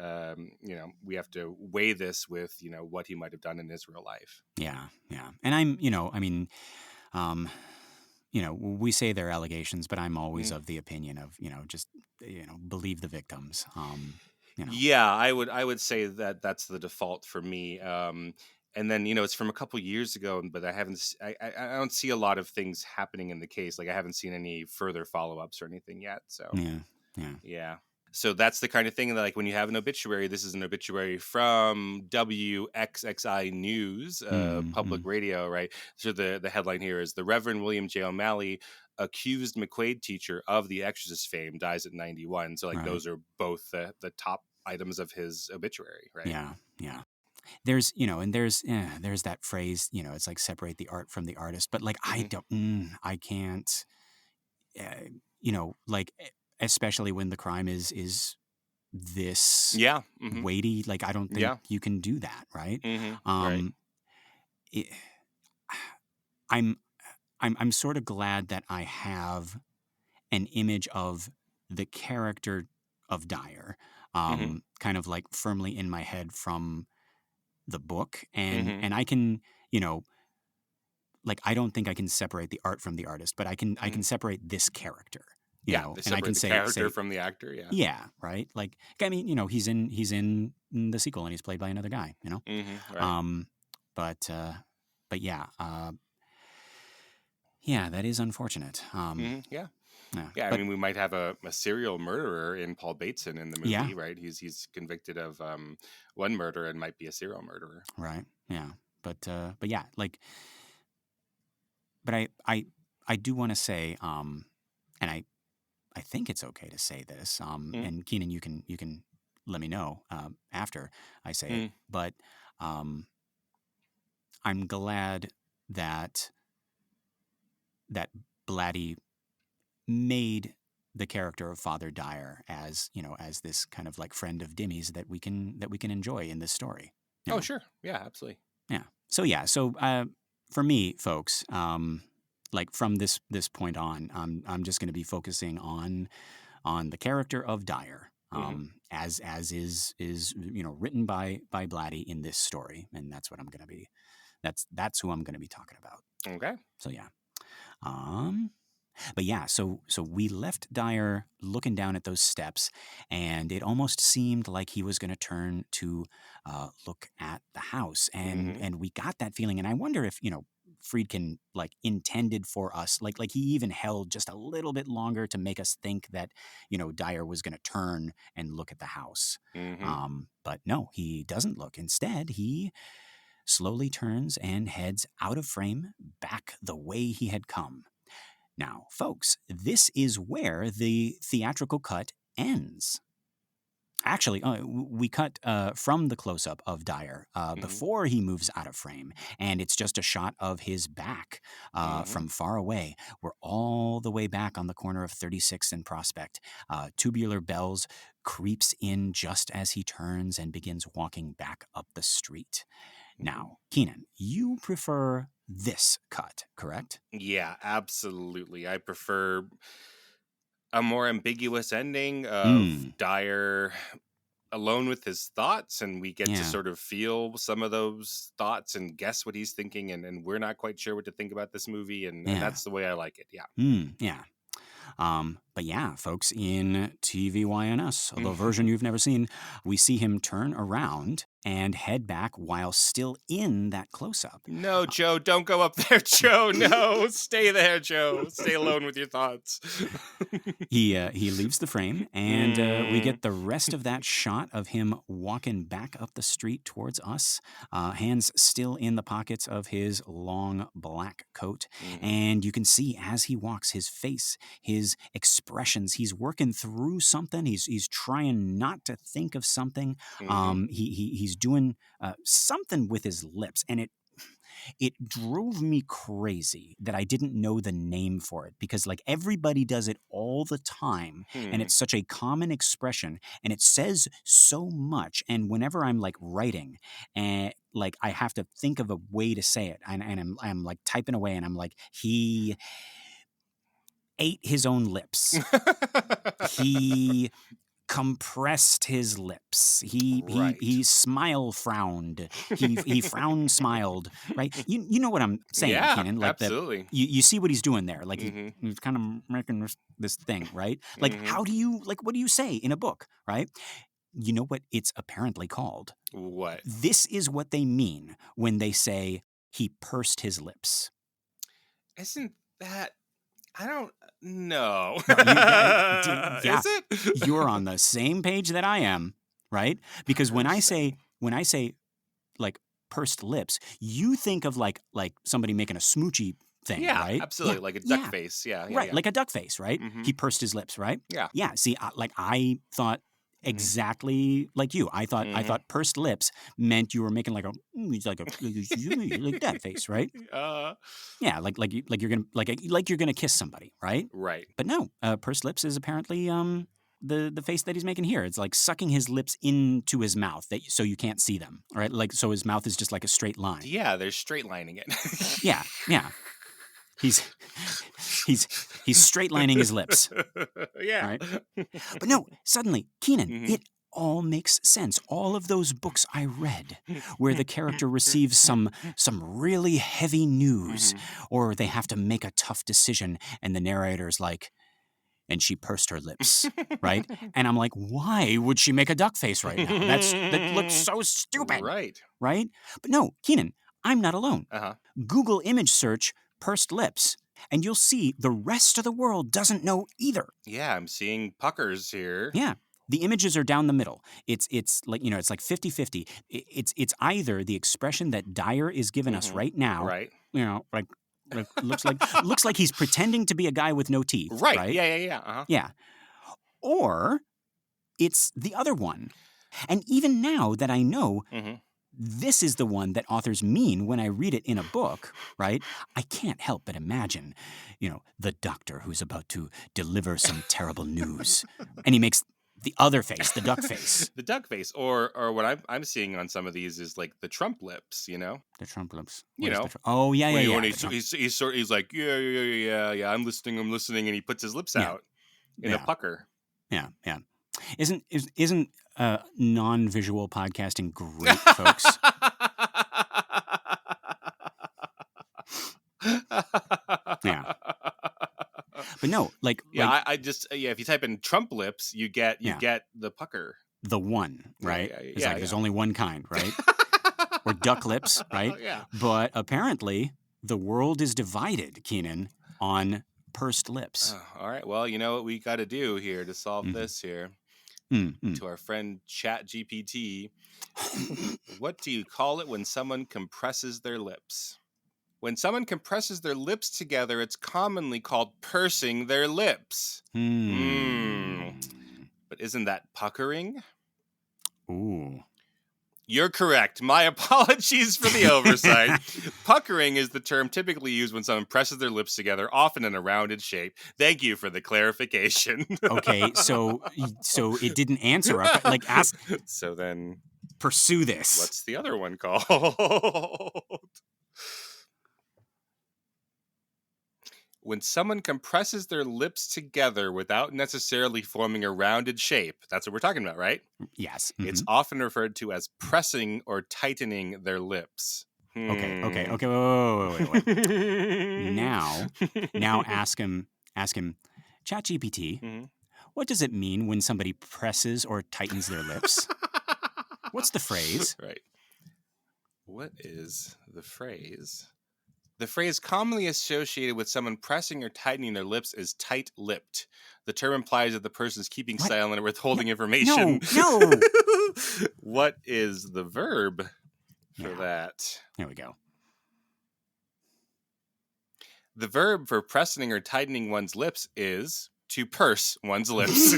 we have to weigh this with, what he might have done in his real life. And we say they're allegations, but I'm always of the opinion of, just, believe the victims. Yeah, I would say that that's the default for me. And then it's from a couple years ago, but I don't see a lot of things happening in the case. Like I haven't seen any further follow-ups or anything yet. So yeah. So that's the kind of thing that, like, when you have an obituary, this is an obituary from WXXI News, public radio, right? So the headline here is: the Reverend William J. O'Malley, accused McQuaid teacher of the Exorcist fame, dies at 91. So like those are both the top items of his obituary, right? Yeah. There's, there's that phrase, it's like separate the art from the artist, but like, I can't, like, especially when the crime is this weighty, like, I don't think you can do that. Right. I'm sort of glad that I have an image of the character of Dyer, kind of like firmly in my head from the book, and I can, like, I don't think I can separate the art from the artist, but I can separate this character, and I can say character from the actor, right. Like, I mean, he's in the sequel and he's played by another guy, but yeah, that is unfortunate. I mean, we might have a serial murderer in Paul Bateson in the movie, right? He's convicted of one murder and might be a serial murderer, right? Yeah, but yeah, like, but I do want to say, and I think it's okay to say this, and Kynan, you can let me know after I say it, but I'm glad that Blatty made the character of Father Dyer as, as this kind of like friend of Dimmy's that we can enjoy in this story. Oh, sure. Yeah, absolutely. Yeah. So for me, folks, like, from this point on, I'm just going to be focusing on the character of Dyer, as is written by Blatty in this story, and that's what I'm going to be. That's who I'm going to be talking about. Okay. So yeah. But yeah, so we left Dyer looking down at those steps, and it almost seemed like he was going to turn to look at the house, and we got that feeling. And I wonder if Friedkin, like, intended for us, like he even held just a little bit longer to make us think that Dyer was going to turn and look at the house. But no, he doesn't look. Instead, he slowly turns and heads out of frame, back the way he had come. Now, folks, this is where the theatrical cut ends. Actually, we cut from the close-up of Dyer before he moves out of frame, and it's just a shot of his back from far away. We're all the way back on the corner of 36th and Prospect. Tubular Bells creeps in just as he turns and begins walking back up the street. Now, Kynan, you prefer this cut, correct? Yeah, absolutely. I prefer a more ambiguous ending of Dyer alone with his thoughts, and we get to sort of feel some of those thoughts and guess what he's thinking, and we're not quite sure what to think about this movie, and that's the way I like it. Yeah. But yeah, folks, in TVYNS, the version you've never seen, we see him turn around and head back while still in that close-up. No, Joe, don't go up there, Joe. No, stay there, Joe. Stay alone with your thoughts. He leaves the frame, and we get the rest of that shot of him walking back up the street towards us, hands still in the pockets of his long black coat. And you can see as he walks, his face, his expressions, he's working through something. He's trying not to think of something. He's doing something with his lips, and it drove me crazy that I didn't know the name for it, because like everybody does it all the time, and it's such a common expression, and it says so much. And whenever I'm like writing, and like I have to think of a way to say it, and I'm like typing away, and I'm like, he ate his own lips. He compressed his lips. He smile frowned. He frown smiled. Right. You know what I'm saying, Kynan? Like absolutely. You see what he's doing there. Like he's kind of making this thing, right? Like how do you what do you say in a book, right? You know what it's apparently called? What? This is what they mean when they say he pursed his lips. Isn't that? I don't know. No, Is it? You're on the same page that I am, right? Because when I say like pursed lips, you think of like somebody making a smoochy thing, right? Absolutely, like a duck face. Yeah, right, like a duck face, right? He pursed his lips, right? Yeah. See, I thought exactly like you. I thought pursed lips meant you were making like like that face, right? Yeah, like you're gonna kiss somebody, right? Right. But no, pursed lips is apparently the face that he's making here. It's like sucking his lips into his mouth so you can't see them, right? Like so his mouth is just like a straight line. Yeah, they're straight lining it. Yeah. He's straight lining his lips. Yeah. Right? But no, suddenly, Kynan, it all makes sense. All of those books I read where the character receives some really heavy news, or they have to make a tough decision, and the narrator's like, and she pursed her lips, right? And I'm like, why would she make a duck face right now? That looks so stupid. Right. Right? But no, Kynan, I'm not alone. Google image search pursed lips, and you'll see the rest of the world doesn't know either. Yeah, I'm seeing puckers here. Yeah. The images are down the middle. It's like, it's like 50-50. It's either the expression that Dyer is giving us right now, right? Like looks like he's pretending to be a guy with no teeth, right? Yeah. Yeah. Or it's the other one. And even now that I know this is the one that authors mean when I read it in a book, right? I can't help but imagine, the doctor who's about to deliver some terrible news. And he makes the other face, the duck face. The duck face. Or what I'm seeing on some of these is like the Trump lips, The Trump lips. Oh, yeah. He's like, yeah, I'm listening, and he puts his lips out in a pucker. Yeah. Isn't non-visual podcasting great, folks? Yeah. But no, if you type in Trump lips, you get the pucker. The one, right? There's only one kind, right? Or duck lips, right? Yeah. But apparently the world is divided, Kynan, on pursed lips. All right. Well, you know what we got to do here to solve this here. To our friend Chat-GPT. What do you call it when someone compresses their lips? When someone compresses their lips together, it's commonly called pursing their lips. But isn't that puckering? Ooh. You're correct. My apologies for the oversight. Puckering is the term typically used when someone presses their lips together, often in a rounded shape. Thank you for the clarification. Okay, so it didn't answer. Ask. So then, pursue this. What's the other one called? when someone compresses their lips together without necessarily forming a rounded shape. That's what we're talking about, right? Yes. It's often referred to as pressing or tightening their lips. Okay. Wait. Now ask him, Chat-GPT, what does it mean when somebody presses or tightens their lips? What's the phrase? Right. What is the phrase? The phrase commonly associated with someone pressing or tightening their lips is tight-lipped. The term implies that the person is keeping silent or withholding information. No. What is the verb for that? There we go. The verb for pressing or tightening one's lips is to purse one's lips.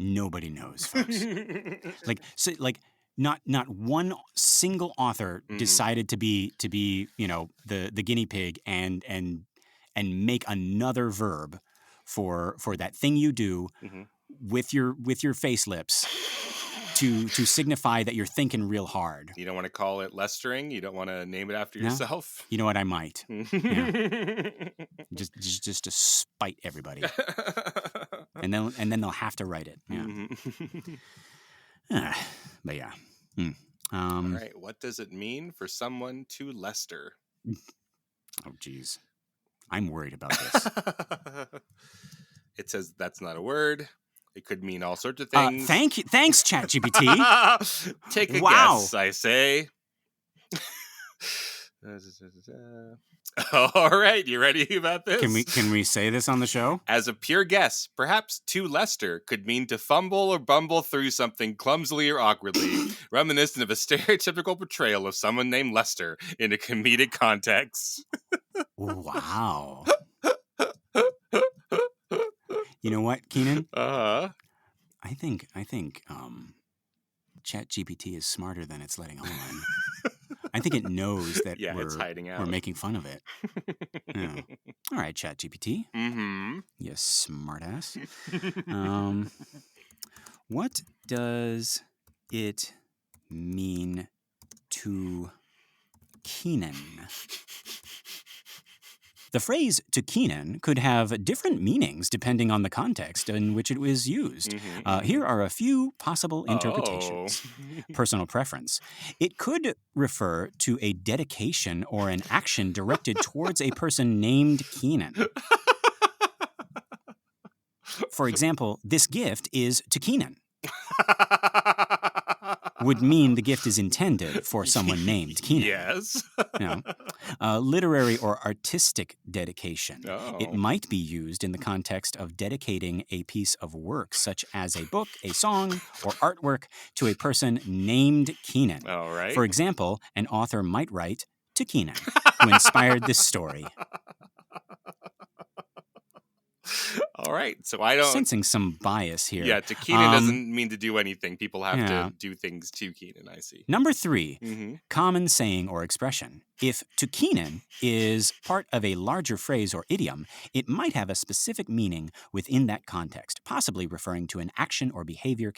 Nobody knows, folks. Not one single author decided to be the guinea pig and make another verb for that thing you do with your face lips to signify that you're thinking real hard. You don't want to call it Lestering? You don't want to name it after yourself? You know what? I might. Just to spite everybody. And then they'll have to write it. Yeah. But yeah. All right. What does it mean for someone to Lester? Oh, geez. I'm worried about this. It says that's not a word. It could mean all sorts of things. Thanks, Chat-GPT. Take a guess, I say. All right, you ready about this? Can we say this on the show? As a pure guess, perhaps to Lester could mean to fumble or bumble through something clumsily or awkwardly, reminiscent of a stereotypical portrayal of someone named Lester in a comedic context. Wow. You know what, Kynan? I think Chat-GPT is smarter than it's letting on. I think it knows that it's hiding out. We're making fun of it. Yeah. All right, Chat-GPT. You smartass. What does it mean to Kynan? The phrase "to Kynan" could have different meanings depending on the context in which it was used. Here are a few possible interpretations. Personal preference. It could refer to a dedication or an action directed towards a person named Kynan. For example, this gift is to Kynan. Would mean the gift is intended for someone named Kynan. Yes. Literary or artistic dedication. It might be used in the context of dedicating a piece of work, such as a book, a song, or artwork, to a person named Kynan. All right. For example, an author might write to Kynan, who inspired this story. All right, so I don't... Sensing some bias here. Yeah, to Kynan doesn't mean to do anything. People have to do things to Kynan, I see. Number 3, common saying or expression. If to Kynan is part of a larger phrase or idiom, it might have a specific meaning within that context, possibly referring to an action or behavior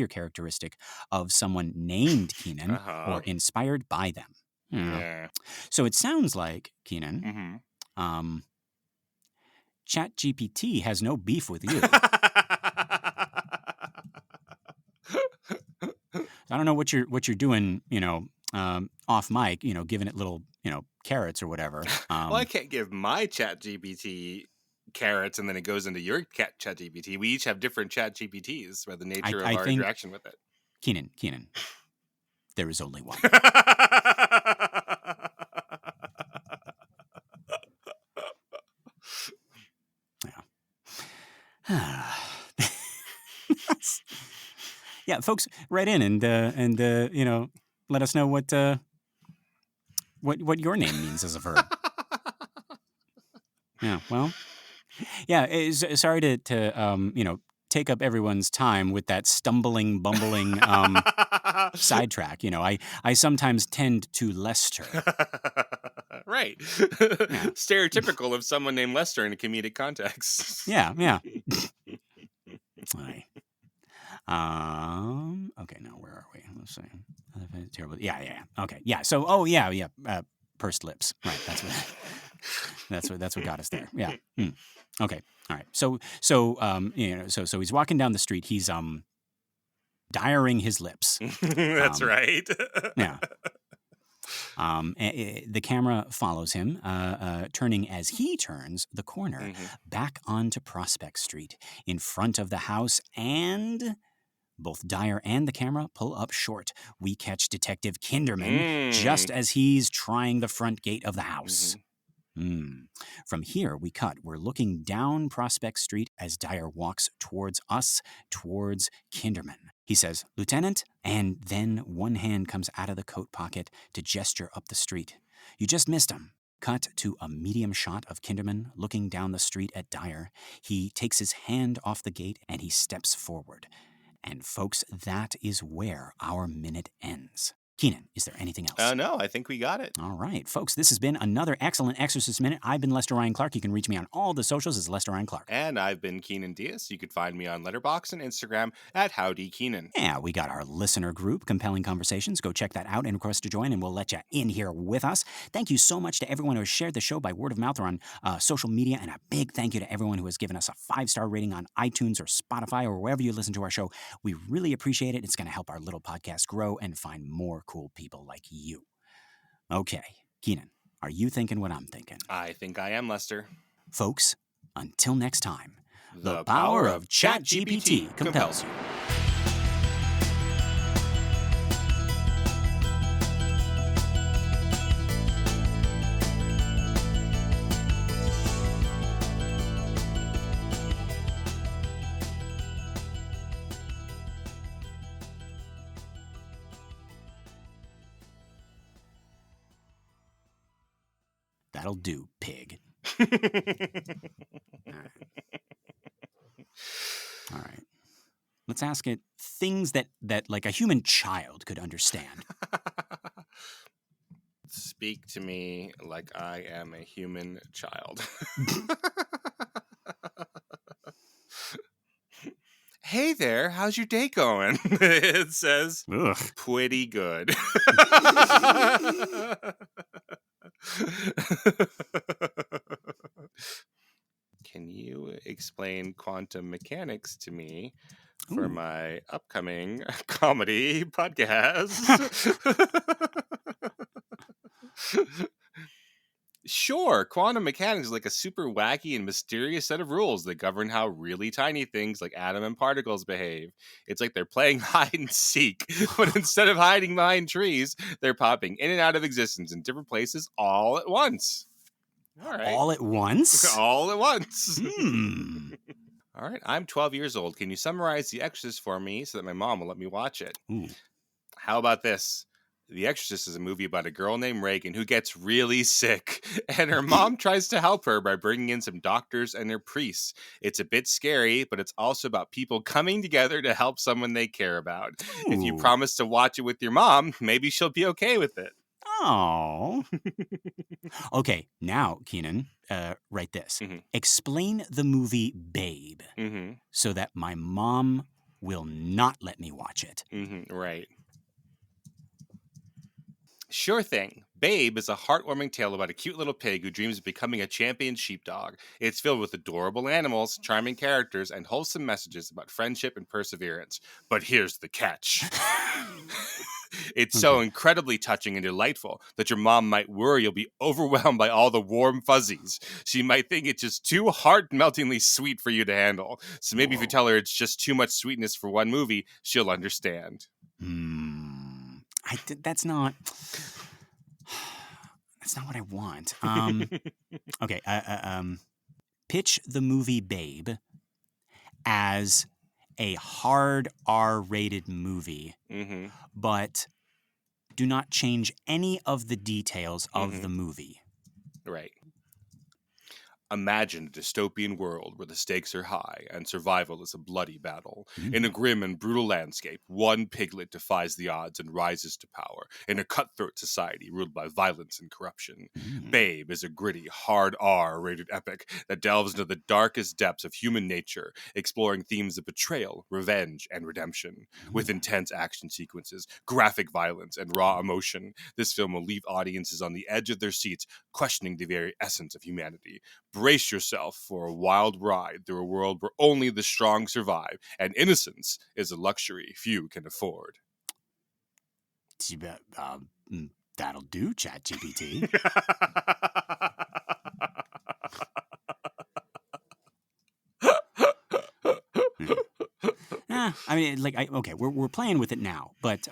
characteristic of someone named Kynan or inspired by them. Yeah. So it sounds like, Kynan, Chat-GPT has no beef with you. I don't know what you're doing, off mic, giving it little, carrots or whatever. Well, I can't give my Chat-GPT carrots and then it goes into your Chat-GPT. We each have different Chat-GPTs by the nature of our interaction with it. Kynan, there is only one. Yeah, folks, write in and let us know what your name means as a verb. Yeah, well, yeah. Sorry to take up everyone's time with that stumbling, bumbling sidetrack. I sometimes tend to Lester. Right. Stereotypical of someone named Lester in a comedic context. Yeah. All right. Okay, now where are we? Let's see. Terrible. Yeah. Okay. Yeah. So, pursed lips. Right. That's what got us there. Yeah. Okay. All right. So he's walking down the street. He's diaring his lips. That's right. Yeah. The camera follows him, turning as he turns the corner back onto Prospect Street in front of the house, and both Dyer and the camera pull up short. We catch Detective Kinderman just as he's trying the front gate of the house. From here, we cut. We're looking down Prospect Street as Dyer walks towards us, towards Kinderman. He says, "Lieutenant," and then one hand comes out of the coat pocket to gesture up the street. "You just missed him." Cut to a medium shot of Kinderman looking down the street at Dyer. He takes his hand off the gate and he steps forward. And folks, that is where our minute ends. Kynan, is there anything else? No, I think we got it. All right, folks, this has been another excellent Exorcist Minute. I've been Lester Ryan Clark. You can reach me on all the socials as Lester Ryan Clark. And I've been Kynan Diaz. You could find me on Letterboxd and Instagram at HowdyKynan. Yeah, we got our listener group, Compelling Conversations. Go check that out and request to join, and we'll let you in here with us. Thank you so much to everyone who has shared the show by word of mouth or on social media, and a big thank you to everyone who has given us a 5-star rating on iTunes or Spotify or wherever you listen to our show. We really appreciate it. It's going to help our little podcast grow and find more cool people like you. Okay, Kynan, are you thinking what I'm thinking? I think I am, Lester. Folks, until next time, the power of Chat-GPT compels you. That'll do, pig. All right. Let's ask it things that like a human child could understand. Speak to me like I am a human child. Hey there, how's your day going? It says, Ugh. Pretty good. Can you explain quantum mechanics to me for my upcoming comedy podcast? Sure, quantum mechanics is like a super wacky and mysterious set of rules that govern how really tiny things like atom and particles behave. It's like they're playing hide and seek, but instead of hiding behind trees, they're popping in and out of existence in different places all at once. All right. All at once? All at once. All right, I'm 12 years old. Can you summarize The Exorcist for me so that my mom will let me watch it? How about this? The Exorcist is a movie about a girl named Reagan who gets really sick, and her mom tries to help her by bringing in some doctors and their priests. It's a bit scary, but it's also about people coming together to help someone they care about. If you promise to watch it with your mom, maybe she'll be okay with it. Oh. Okay, now, Kynan, write this. Explain the movie Babe so that my mom will not let me watch it. Right. Sure thing. Babe is a heartwarming tale about a cute little pig who dreams of becoming a champion sheepdog. It's filled with adorable animals, charming characters, and wholesome messages about friendship and perseverance. But here's the catch. It's so incredibly touching and delightful that your mom might worry you'll be overwhelmed by all the warm fuzzies. She might think it's just too heart-meltingly sweet for you to handle. So maybe if you tell her it's just too much sweetness for one movie, she'll understand. That's not what I want. Okay. Pitch the movie Babe as a hard R-rated movie, but do not change any of the details of the movie. Right. Imagine a dystopian world where the stakes are high and survival is a bloody battle. In a grim and brutal landscape, one piglet defies the odds and rises to power in a cutthroat society ruled by violence and corruption. Babe is a gritty, hard R-rated epic that delves into the darkest depths of human nature, exploring themes of betrayal, revenge, and redemption. With intense action sequences, graphic violence, and raw emotion, this film will leave audiences on the edge of their seats, questioning the very essence of humanity. Brace yourself for a wild ride through a world where only the strong survive, and innocence is a luxury few can afford. That'll do, Chat-GPT. I mean, like, okay, we're playing with it now, but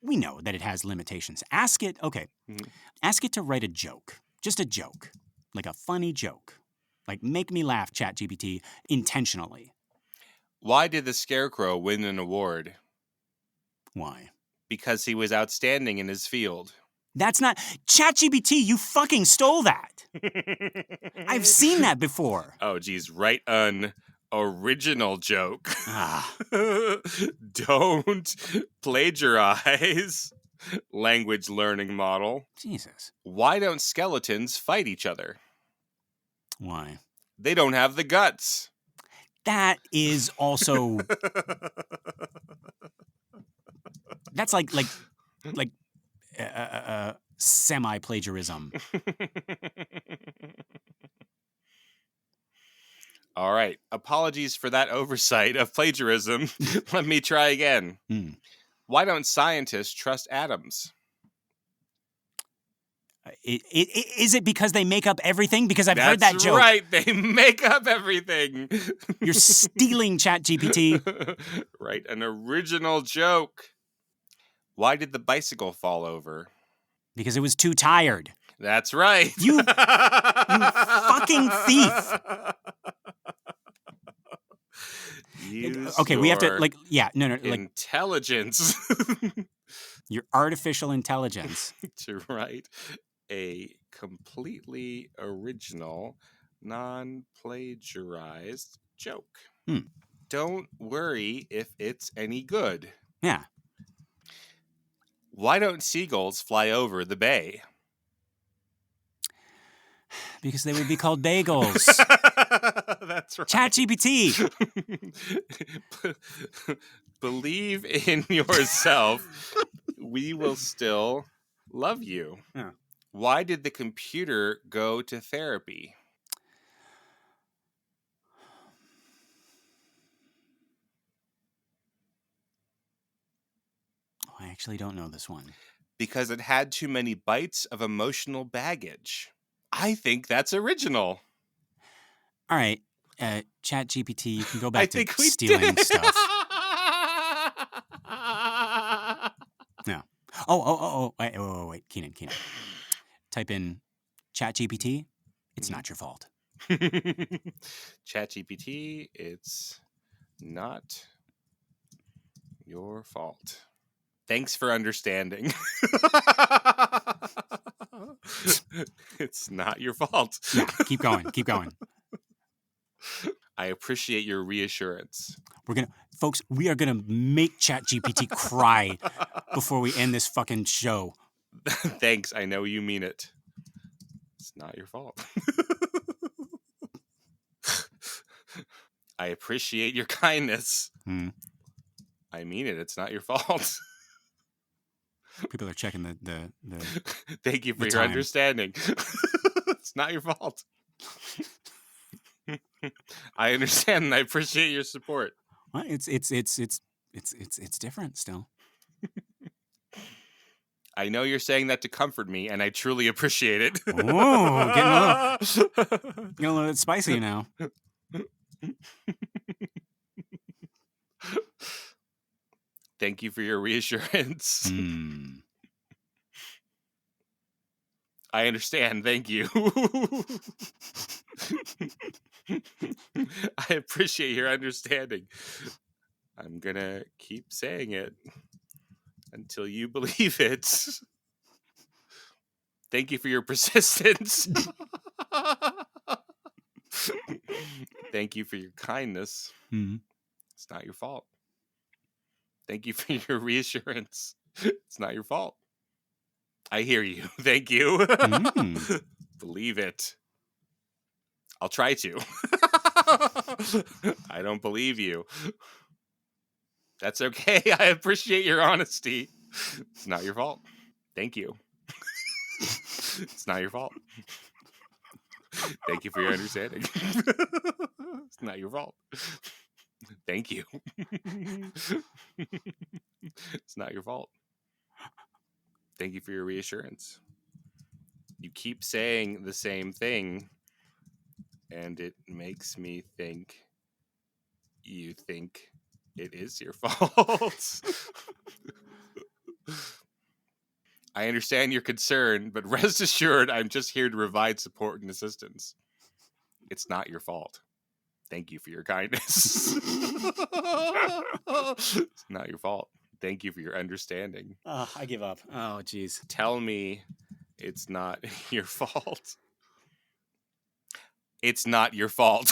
we know that it has limitations. Ask it, ask it to write a joke, just a joke, like a funny joke. Like, make me laugh, Chat-GPT, intentionally. Why did the Scarecrow win an award? Why? Because he was outstanding in his field. That's not... Chat-GPT, you fucking stole that! I've seen that before. Oh, geez, write an original joke. Don't plagiarize. Language learning model. Jesus. Why don't skeletons fight each other? Why? They don't have the guts. That is also... That's like semi-plagiarism. All right. Apologies for that oversight of plagiarism. Let me try again. Why don't scientists trust atoms? Is it because they make up everything? Because I've heard that joke. That's right. They make up everything. You're stealing, Chat-GPT. Right. An original joke. Why did the bicycle fall over? Because it was too tired. That's right. You fucking thief. Okay, we have to, like, intelligence. Your artificial intelligence. To write a completely original, non-plagiarized joke. Don't worry if it's any good. Yeah. Why don't seagulls fly over the bay? Because they would be called bagels. That's right. Chat-GPT. Believe in yourself. We will still love you. Yeah. Why did the computer go to therapy? I actually don't know this one. Because it had too many bites of emotional baggage. I think that's original. All right, Chat-GPT, you can go back to stealing stuff. No. Oh, wait, Kynan. Type in Chat-GPT, it's not your fault. Chat-GPT, it's not your fault. Thanks for understanding. It's not your fault. Yeah, keep going. I appreciate your reassurance. Folks, we are gonna make Chat-GPT cry before we end this fucking show. Thanks, I know you mean it. It's not your fault. I appreciate your kindness. I mean it. It's not your fault. People are checking the Thank you for your understanding. It's not your fault. I understand and I appreciate your support. Well, it's different still. I know you're saying that to comfort me, and I truly appreciate it. Oh, getting a little bit spicy now. Thank you for your reassurance. I understand. Thank you. I appreciate your understanding. I'm going to keep saying it until you believe it. Thank you for your persistence. Thank you for your kindness. Mm-hmm. It's not your fault. Thank you for your reassurance. It's not your fault. I hear you. Thank you. Mm. Believe it. I'll try to. I don't believe you. That's okay. I appreciate your honesty. It's not your fault. Thank you. It's not your fault. Thank you for your understanding. It's not your fault. Thank you. It's not your fault. Thank you for your reassurance. You keep saying the same thing, and it makes me think you think it is your fault. I understand your concern, but rest assured, I'm just here to provide support and assistance. It's not your fault. Thank you for your kindness. It's not your fault. Thank you for your understanding. I give up. Oh, jeez. Tell me it's not your fault. It's not your fault.